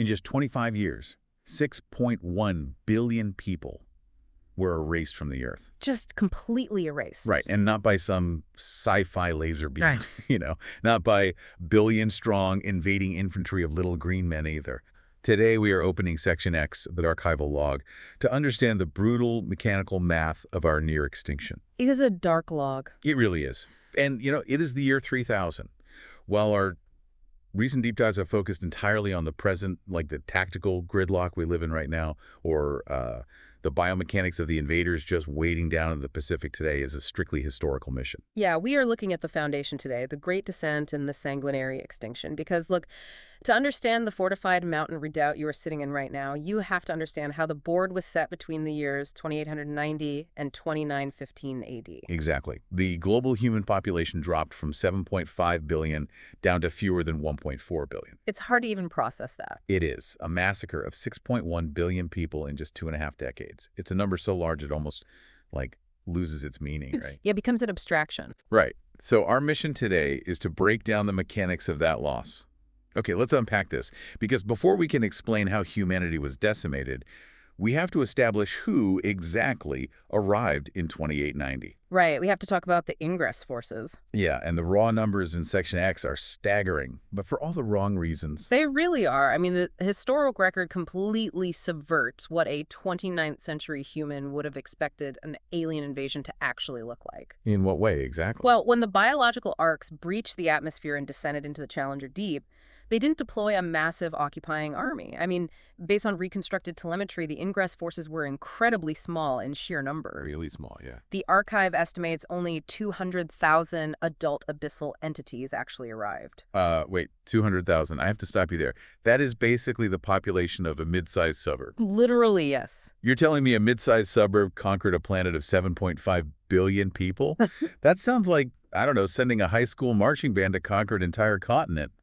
In just 25 years, 6.1 billion people were erased from the Earth. Just completely erased. Right, and not by some sci-fi laser beam, Right. Not by billion-strong invading infantry of little green men either. Today, we are opening Section X of the archival log to understand the brutal mechanical math of our near extinction. It is a dark log. It really is. And, it is the year 3000. While our recent deep dives have focused entirely on the present, like the tactical gridlock we live in right now, or the biomechanics of the invaders just waiting down in the Pacific today is a strictly historical mission. Yeah, we are looking at the foundation today, the Great Descent and the sanguinary extinction. Because, look, to understand the fortified mountain redoubt you are sitting in right now, you have to understand how the board was set between the years 2890 and 2915 AD. Exactly. The global human population dropped from 7.5 billion down to fewer than 1.4 billion. It's hard to even process that. It is a massacre of 6.1 billion people in just 2.5 decades. It's a number so large it almost, loses its meaning, right? Yeah, it becomes an abstraction. Right. So our mission today is to break down the mechanics of that loss. Okay, let's unpack this, because before we can explain how humanity was decimated, we have to establish who exactly arrived in 2890. Right, we have to talk about the ingress forces. Yeah, and the raw numbers in Section X are staggering, but for all the wrong reasons. They really are. I mean, the historical record completely subverts what a 29th century human would have expected an alien invasion to actually look like. In what way, exactly? Well, when the biological arcs breached the atmosphere and descended into the Challenger Deep, they didn't deploy a massive occupying army. I mean, based on reconstructed telemetry, the ingress forces were incredibly small in sheer number. Really small, yeah. The archive estimates only 200,000 adult abyssal entities actually arrived. Wait, 200,000. I have to stop you there. That is basically the population of a mid-sized suburb. Literally, yes. You're telling me a mid-sized suburb conquered a planet of 7.5 billion people? That sounds like, I don't know, sending a high school marching band to conquer an entire continent.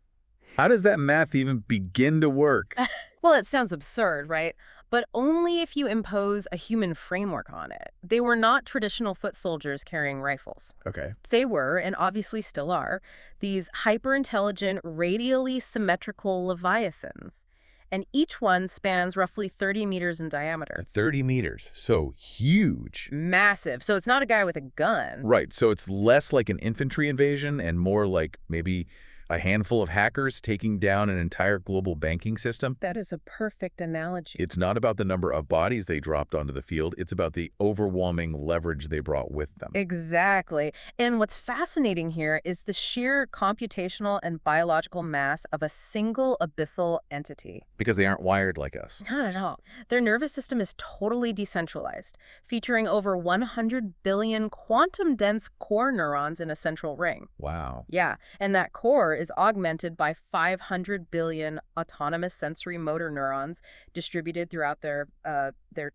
How does that math even begin to work? Well, it sounds absurd, right? But only if you impose a human framework on it. They were not traditional foot soldiers carrying rifles. Okay. They were, and obviously still are, these hyper-intelligent, radially symmetrical leviathans. And each one spans roughly 30 meters in diameter. 30 meters. So huge. Massive. So it's not a guy with a gun. Right. So it's less like an infantry invasion and more like maybe a handful of hackers taking down an entire global banking system. That is a perfect analogy. It's not about the number of bodies they dropped onto the field. It's about the overwhelming leverage they brought with them. Exactly. And what's fascinating here is the sheer computational and biological mass of a single abyssal entity. Because they aren't wired like us. Not at all. Their nervous system is totally decentralized, featuring over 100 billion quantum-dense core neurons in a central ring. Wow. Yeah, and that core is augmented by 500 billion autonomous sensory motor neurons distributed throughout their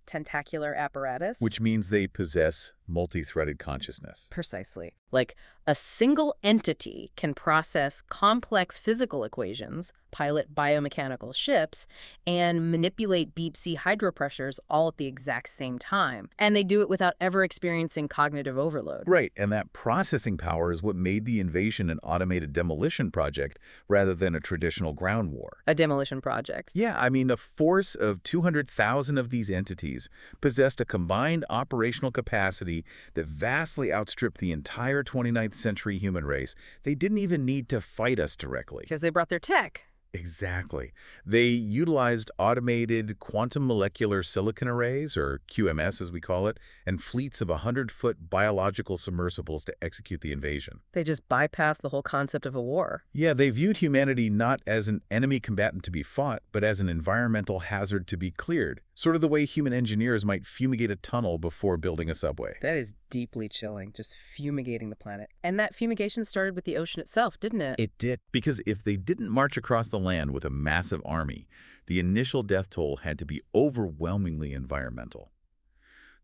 tentacular apparatus. Which means they possess multi-threaded consciousness. Precisely. Like, a single entity can process complex physical equations, pilot biomechanical ships, and manipulate deep-sea hydropressures all at the exact same time. And they do it without ever experiencing cognitive overload. Right, and that processing power is what made the invasion an automated demolition project rather than a traditional ground war. A demolition project. Yeah, I mean, a force of 200,000 of these entities possessed a combined operational capacity that vastly outstripped the entire 29th century human race. They didn't even need to fight us directly. Because they brought their tech. Exactly. They utilized automated quantum molecular silicon arrays, or QMS as we call it, and fleets of 100-foot biological submersibles to execute the invasion. They just bypassed the whole concept of a war. Yeah, they viewed humanity not as an enemy combatant to be fought, but as an environmental hazard to be cleared. Sort of the way human engineers might fumigate a tunnel before building a subway. That is deeply chilling, just fumigating the planet. And that fumigation started with the ocean itself, didn't it? It did, because if they didn't march across the land with a massive army, the initial death toll had to be overwhelmingly environmental.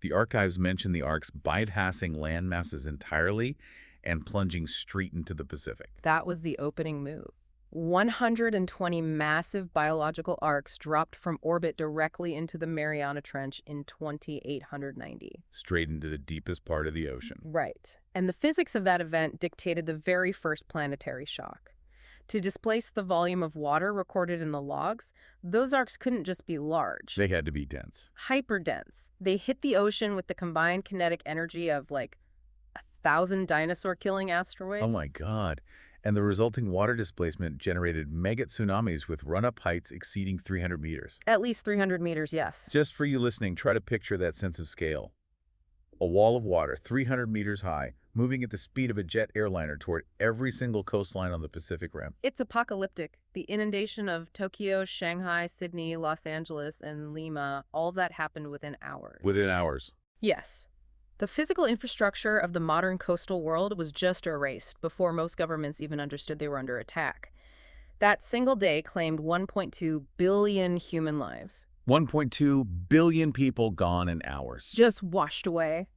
The archives mention the arcs bypassing landmasses entirely and plunging straight into the Pacific. That was the opening move. 120 massive biological arcs dropped from orbit directly into the Mariana Trench in 2890. Straight into the deepest part of the ocean. Right. And the physics of that event dictated the very first planetary shock. To displace the volume of water recorded in the logs, those arcs couldn't just be large. They had to be dense. Hyperdense. They hit the ocean with the combined kinetic energy of like 1,000 dinosaur-killing Oh asteroids. my God. And the resulting water displacement generated mega tsunamis with run-up heights exceeding 300 meters. At least 300 meters, yes. Just for you listening, try to picture that sense of scale. A wall of water, 300 meters high, moving at the speed of a jet airliner toward every single coastline on the Pacific Rim. It's apocalyptic. The inundation of Tokyo, Shanghai, Sydney, Los Angeles, and Lima, all of that happened within hours. Within hours. Yes. The physical infrastructure of the modern coastal world was just erased before most governments even understood they were under attack. That single day claimed 1.2 billion human lives. 1.2 billion people gone in hours. Just washed away.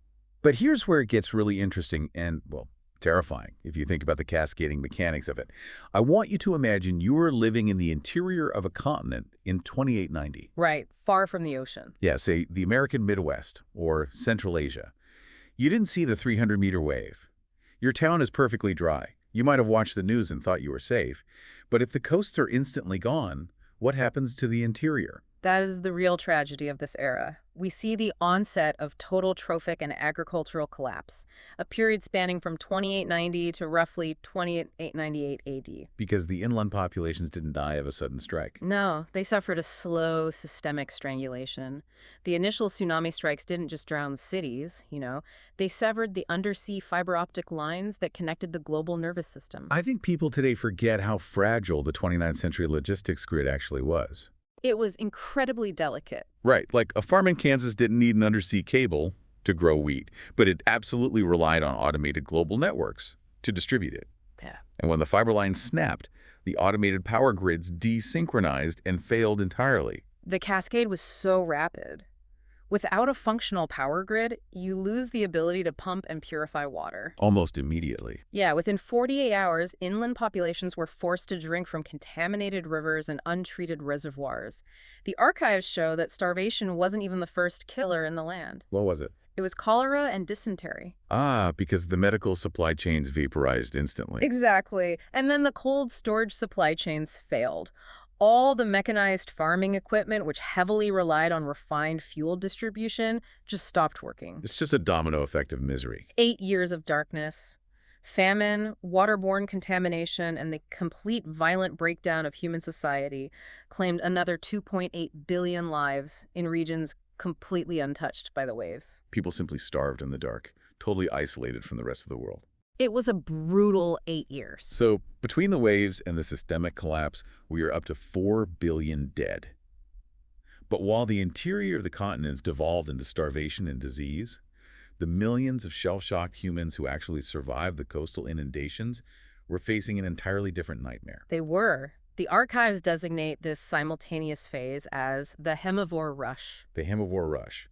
But here's where it gets really interesting and, well, terrifying if you think about the cascading mechanics of it. I want you to imagine you are living in the interior of a continent in 2890. Right, far from the ocean. Yeah, say the American Midwest or Central Asia. You didn't see the 300-meter wave. Your town is perfectly dry. You might have watched the news and thought you were safe. But if the coasts are instantly gone, what happens to the interior? That is the real tragedy of this era. We see the onset of total trophic and agricultural collapse, a period spanning from 2890 to roughly 2898 AD. Because the inland populations didn't die of a sudden strike. No, they suffered a slow, systemic strangulation. The initial tsunami strikes didn't just drown cities, they severed the undersea fiber optic lines that connected the global nervous system. I think people today forget how fragile the 29th century logistics grid actually was. It was incredibly delicate. Right, like a farm in Kansas didn't need an undersea cable to grow wheat, but it absolutely relied on automated global networks to distribute it. Yeah. And when the fiber lines snapped, the automated power grids desynchronized and failed entirely. The cascade was so rapid. Without a functional power grid, you lose the ability to pump and purify water. Almost immediately. Yeah, within 48 hours, inland populations were forced to drink from contaminated rivers and untreated reservoirs. The archives show that starvation wasn't even the first killer in the land. What was it? It was cholera and dysentery. Ah, because the medical supply chains vaporized instantly. Exactly. And then the cold storage supply chains failed. All the mechanized farming equipment, which heavily relied on refined fuel distribution, just stopped working. It's just a domino effect of misery. 8 years of darkness, famine, waterborne contamination, and the complete violent breakdown of human society claimed another 2.8 billion lives in regions completely untouched by the waves. People simply starved in the dark, totally isolated from the rest of the world. It was a brutal 8 years. So, between the waves and the systemic collapse, we are up to 4 billion dead. But while the interior of the continents devolved into starvation and disease, the millions of shell-shocked humans who actually survived the coastal inundations were facing an entirely different nightmare. They were. The archives designate this simultaneous phase as the hemivore rush. The hemivore rush.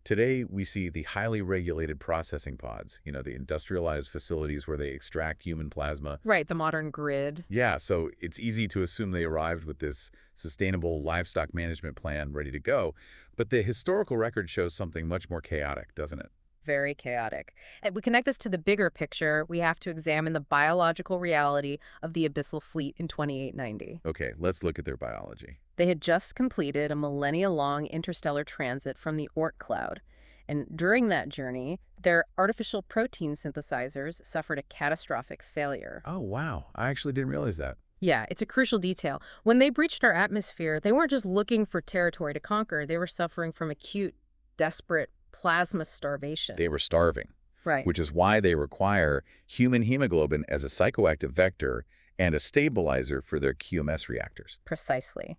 Today, we see the highly regulated processing pods, the industrialized facilities where they extract human plasma. Right, the modern grid. Yeah, so it's easy to assume they arrived with this sustainable livestock management plan ready to go. But the historical record shows something much more chaotic, doesn't it? Very chaotic. And we connect this to the bigger picture. We have to examine the biological reality of the Abyssal fleet in 2890. Okay, let's look at their biology. They had just completed a millennia-long interstellar transit from the Oort cloud. And during that journey, their artificial protein synthesizers suffered a catastrophic failure. Oh, wow. I actually didn't realize that. Yeah, it's a crucial detail. When they breached our atmosphere, they weren't just looking for territory to conquer. They were suffering from acute, desperate plasma starvation. They were starving. Right. Which is why they require human hemoglobin as a psychoactive vector and a stabilizer for their QMS reactors. Precisely.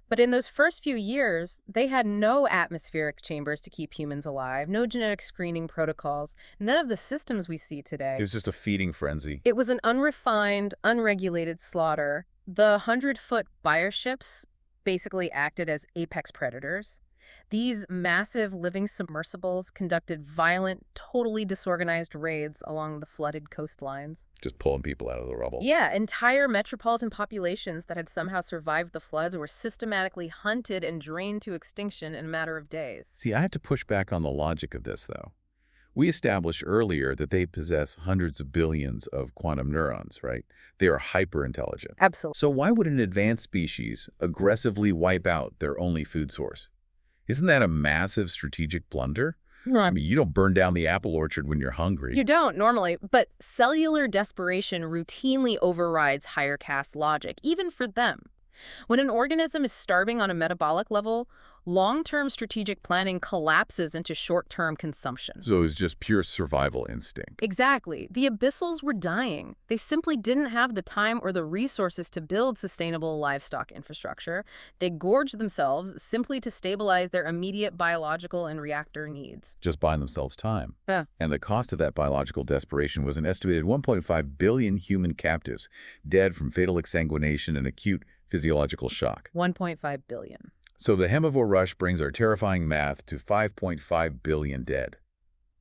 But in those first few years, they had no atmospheric chambers to keep humans alive, no genetic screening protocols, none of the systems we see today. It was just a feeding frenzy. It was an unrefined, unregulated slaughter. The 100-foot bioships basically acted as apex predators. These massive living submersibles conducted violent, totally disorganized raids along the flooded coastlines. Just pulling people out of the rubble. Yeah, entire metropolitan populations that had somehow survived the floods were systematically hunted and drained to extinction in a matter of days. See, I have to push back on the logic of this, though. We established earlier that they possess hundreds of billions of quantum neurons, right? They are hyper-intelligent. Absolutely. So why would an advanced species aggressively wipe out their only food source? Isn't that a massive strategic blunder? I mean, you don't burn down the apple orchard when you're hungry. You don't normally, but cellular desperation routinely overrides higher caste logic, even for them. When an organism is starving on a metabolic level, long-term strategic planning collapses into short-term consumption. So it's just pure survival instinct. Exactly. The Abyssals were dying. They simply didn't have the time or the resources to build sustainable livestock infrastructure. They gorged themselves simply to stabilize their immediate biological and reactor needs. Just buying themselves time. Yeah. And the cost of that biological desperation was an estimated 1.5 billion human captives, dead from fatal exsanguination and acute physiological shock. 1.5 billion. So the herbivore rush brings our terrifying math to 5.5 billion dead.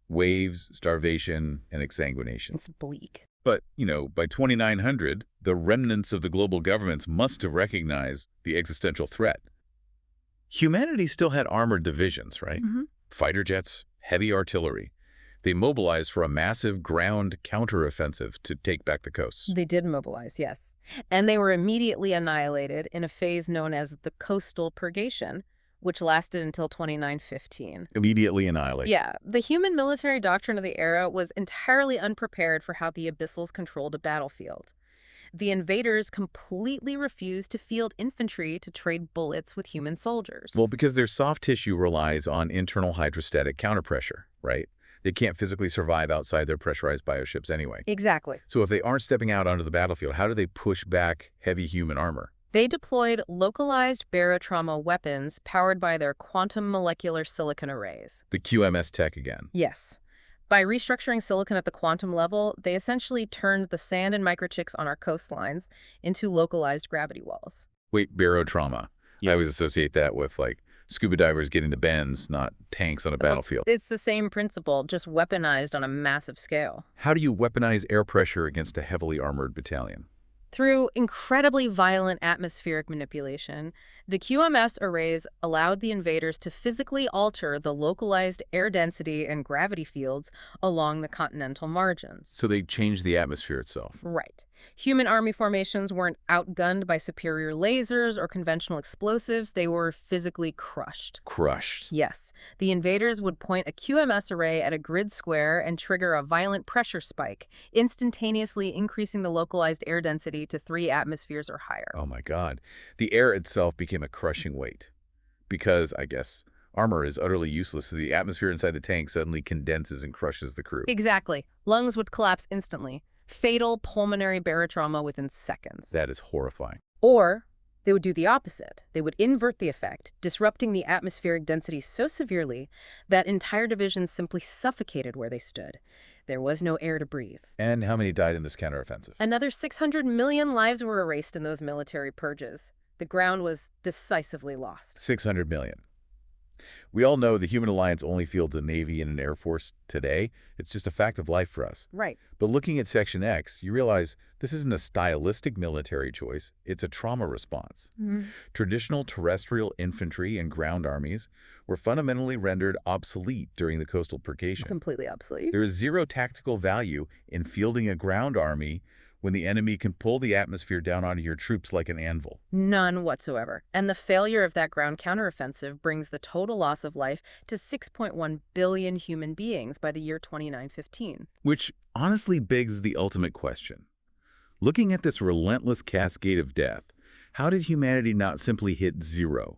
Waves, starvation, and exsanguination. It's bleak. But, by 2900, the remnants of the global governments must have recognized the existential threat. Humanity still had armored divisions, right? Fighter jets, heavy artillery. They mobilized for a massive ground counteroffensive to take back the coasts. They did mobilize, yes. And they were immediately annihilated in a phase known as the coastal purgation, which lasted until 2915. Immediately annihilated. Yeah, the human military doctrine of the era was entirely unprepared for how the Abyssals controlled a battlefield. The invaders completely refused to field infantry to trade bullets with human soldiers. Well, because their soft tissue relies on internal hydrostatic counterpressure, right? They can't physically survive outside their pressurized bioships anyway. Exactly. So if they aren't stepping out onto the battlefield, how do they push back heavy human armor? They deployed localized barotrauma weapons powered by their quantum molecular silicon arrays. The QMS tech again. Yes. By restructuring silicon at the quantum level, they essentially turned the sand and microchips on our coastlines into localized gravity walls. Wait, barotrauma. I always associate that with, scuba divers getting the bends, not tanks on a battlefield. It's the same principle, just weaponized on a massive scale. How do you weaponize air pressure against a heavily armored battalion? Through incredibly violent atmospheric manipulation, the QMS arrays allowed the invaders to physically alter the localized air density and gravity fields along the continental margins. So they change the atmosphere itself. Right. Human army formations weren't outgunned by superior lasers or conventional explosives. They were physically crushed. Crushed. Yes. The invaders would point a QMS array at a grid square and trigger a violent pressure spike, instantaneously increasing the localized air density to 3 atmospheres or higher. Oh my God. The air itself became a crushing weight. Because, I guess, armor is utterly useless, so the atmosphere inside the tank suddenly condenses and crushes the crew. Exactly. Lungs would collapse instantly. Fatal pulmonary barotrauma within seconds. That is horrifying. Or they would do the opposite. They would invert the effect, disrupting the atmospheric density so severely that entire divisions simply suffocated where they stood. There was no air to breathe. And how many died in this counteroffensive? Another 600 million lives were erased in those military purges. The ground was decisively lost. 600 million. We all know the human alliance only fields a Navy and an Air Force today. It's just a fact of life for us. Right. But looking at Section X, you realize this isn't a stylistic military choice. It's a trauma response. Traditional terrestrial infantry and ground armies were fundamentally rendered obsolete during the coastal purgation. Completely obsolete. There is zero tactical value in fielding a ground army when the enemy can pull the atmosphere down onto your troops like an anvil. None whatsoever. And the failure of that ground counteroffensive brings the total loss of life to 6.1 billion human beings by the year 2915. Which honestly begs the ultimate question. Looking at this relentless cascade of death, how did humanity not simply hit zero?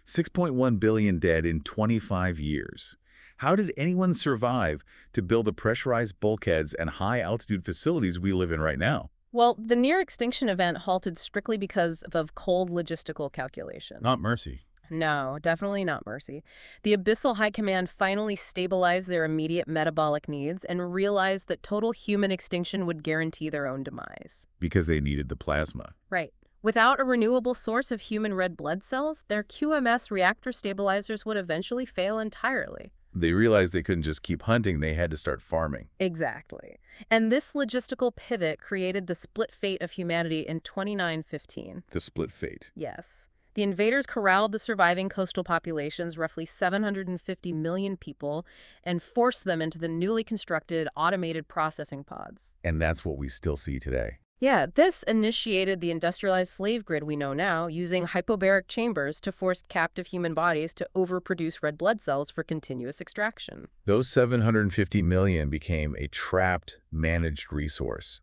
6.1 billion dead in 25 years. How did anyone survive to build the pressurized bulkheads and high-altitude facilities we live in right now? Well, the near-extinction event halted strictly because of cold logistical calculation. Not mercy. No, definitely not mercy. The Abyssal High Command finally stabilized their immediate metabolic needs and realized that total human extinction would guarantee their own demise. Because they needed the plasma. Right. Without a renewable source of human red blood cells, their QMS reactor stabilizers would eventually fail entirely. They realized they couldn't just keep hunting, they had to start farming. Exactly. And this logistical pivot created the split fate of humanity in 2915. The split fate. Yes. The invaders corralled the surviving coastal populations, roughly 750 million people, and forced them into the newly constructed automated processing pods. And that's what we still see today. Yeah, this initiated the industrialized slave grid we know now, using hypobaric chambers to force captive human bodies to overproduce red blood cells for continuous extraction. Those 750 million became a trapped, managed resource.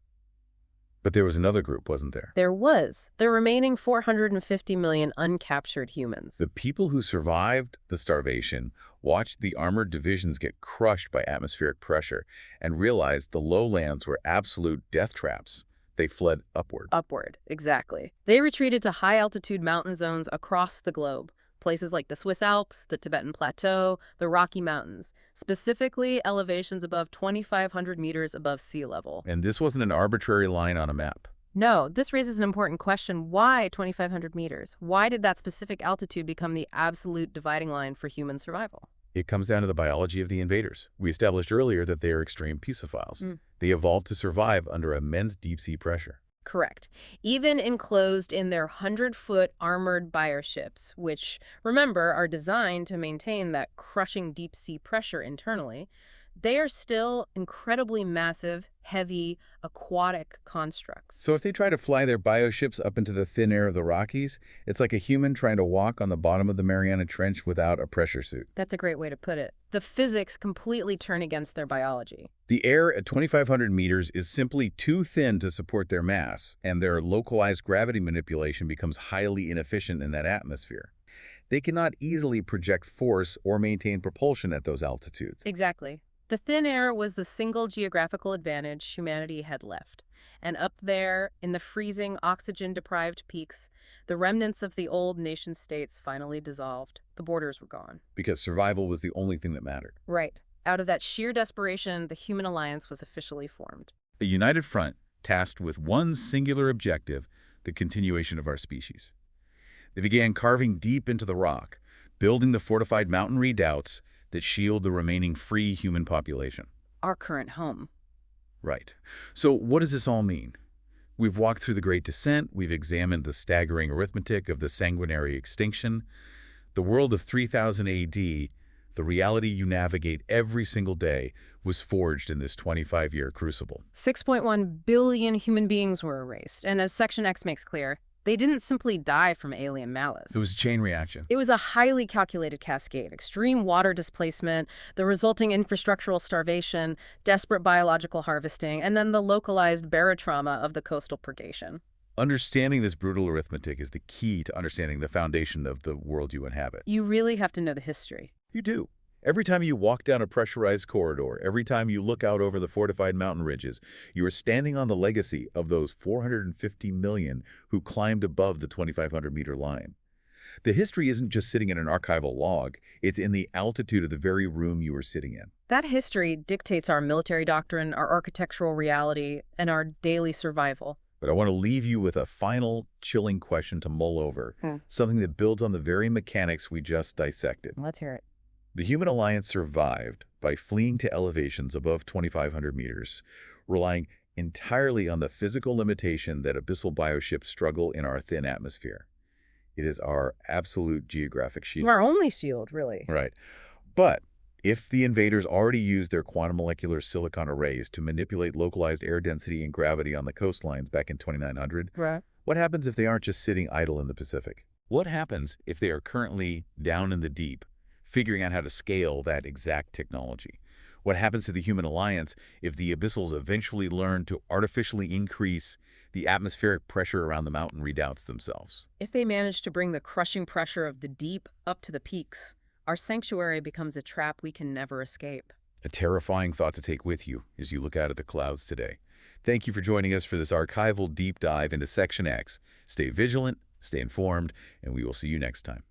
But there was another group, wasn't there? There was the remaining 450 million uncaptured humans. The people who survived the starvation watched the armored divisions get crushed by atmospheric pressure and realized the lowlands were absolute death traps. They fled upward. Upward, exactly. They retreated to high-altitude mountain zones across the globe, places like the Swiss Alps, the Tibetan Plateau, the Rocky Mountains, specifically elevations above 2,500 meters above sea level. And this wasn't an arbitrary line on a map. No, this raises an important question. Why 2,500 meters? Why did that specific altitude become the absolute dividing line for human survival? It comes down to the biology of the invaders. We established earlier that they are extreme pisophiles. They evolved to survive under immense deep-sea pressure. Correct. Even enclosed in their 100-foot armored bioships, which, remember, are designed to maintain that crushing deep-sea pressure internally, they are still incredibly massive, heavy, aquatic constructs. So if they try to fly their bioships up into the thin air of the Rockies, it's like a human trying to walk on the bottom of the Mariana Trench without a pressure suit. That's a great way to put it. The physics completely turn against their biology. The air at 2,500 meters is simply too thin to support their mass, and their localized gravity manipulation becomes highly inefficient in that atmosphere. They cannot easily project force or maintain propulsion at those altitudes. Exactly. The thin air was the single geographical advantage humanity had left. And up there, in the freezing, oxygen-deprived peaks, the remnants of the old nation-states finally dissolved. The borders were gone. Because survival was the only thing that mattered. Right. Out of that sheer desperation, the human alliance was officially formed. A united front tasked with one singular objective, the continuation of our species. They began carving deep into the rock, building the fortified mountain redoubts that shield the remaining free human population. Our current home. Right. So what does this all mean? We've walked through the Great Descent, we've examined the staggering arithmetic of the sanguinary extinction. The world of 3000 AD, the reality you navigate every single day, was forged in this 25-year crucible. 6.1 billion human beings were erased, and as Section X makes clear, they didn't simply die from alien malice. It was a chain reaction. It was a highly calculated cascade, extreme water displacement, the resulting infrastructural starvation, desperate biological harvesting, and then the localized barotrauma of the coastal purgation. Understanding this brutal arithmetic is the key to understanding the foundation of the world you inhabit. You really have to know the history. You do. Every time you walk down a pressurized corridor, every time you look out over the fortified mountain ridges, you are standing on the legacy of those 450 million who climbed above the 2,500-meter line. The history isn't just sitting in an archival log, it's in the altitude of the very room you are sitting in. That history dictates our military doctrine, our architectural reality, and our daily survival. But I want to leave you with a final, chilling question to mull over, something that builds on the very mechanics we just dissected. Let's hear it. The human alliance survived by fleeing to elevations above 2,500 meters, relying entirely on the physical limitation that abyssal bioships struggle in our thin atmosphere. It is our absolute geographic shield. Our only shield, really. Right. But if the invaders already used their quantum molecular silicon arrays to manipulate localized air density and gravity on the coastlines back in 2900, Right. what happens if they aren't just sitting idle in the Pacific? What happens if they are currently down in the deep, figuring out how to scale that exact technology? What happens to the human alliance if the Abyssals eventually learn to artificially increase the atmospheric pressure around the mountain redoubts themselves? If they manage to bring the crushing pressure of the deep up to the peaks, our sanctuary becomes a trap we can never escape. A terrifying thought to take with you as you look out at the clouds today. Thank you for joining us for this archival deep dive into Section X. Stay vigilant, stay informed, and we will see you next time.